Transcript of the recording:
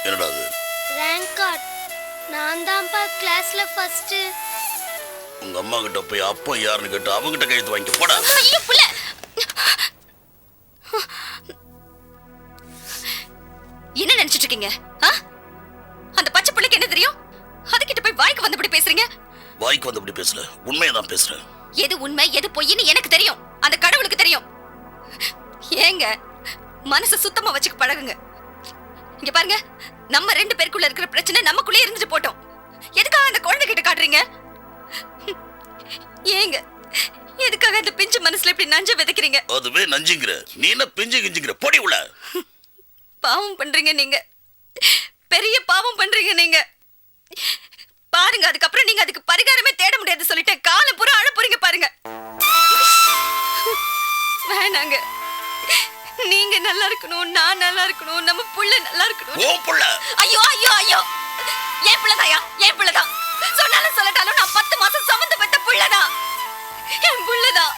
என்னடா அது? Rank card. நான் தான்ப்பா கிளாஸ்ல ஃபர்ஸ்ட். உங்க அம்மா கிட்ட போய் அப்பா யாருன்னு கேட்டு அவங்கிட்ட கையெழுத்து வாங்கி போடா. ஐயோ புள்ள. என்ன நினைச்சிட்டு இருக்கீங்க? அந்த பச்சை புள்ளைக்கு என்ன தெரியும்? அதுகிட்ட போய் வாய்க்கு வந்தபடி பேசுறீங்க. வாய்க்கு வந்தபடி பேசல, உண்மையை தான் பேசுறேன். எது உண்மை எது பொய்ன்னு எனக்கு தெரியும், அந்த கடவுளுக்கு தெரியும். ஏங்க மனசை சுத்தமா வச்சுக்க பழகுங்க. இங்க பாருங்க, நம்ம 2 பேருக்குள்ள இருக்கிற பிரச்சனை நமக்குள்ளே இருந்துட்டு போட்டோம். எதுக்காக அந்த குழந்தை கிட்ட காட்டுறீங்க? ஏங்க எதுக்காக அந்த பிஞ்சு மனசுல இப்படி நஞ்ச விதைக்கிறீங்க? அதுவே நஞ்சுங்கிற, நீ என்ன பிஞ்சு கிஞ்சுங்கிற? பொடி உள்ள. பாவம் பண்றீங்க நீங்க, பெரிய பாவம் பண்றீங்க நீங்க. பாருங்க, அதுக்கப்புறம் நீங்க அதுக்கு பரிகாரமே தேட முடியாது சொல்லிட்டேன். காலம் பூரா அழ போறீங்க பாருங்க. வேணாங்க, நீங்க நல்லா இருக்கணும், நான் நல்லா இருக்கணும், நம்ம புள்ள நல்லா இருக்கணும். ஓ புள்ள. ஐயோ ஐயோ ஐயோ, ஏன் புள்ளதாயா? ஏன் புள்ளதான் சொன்னாலும் சொல்லட்டாலும் நான் 10 மாசம் சுமந்து பெத்த புள்ளதான், என் புள்ளதான்.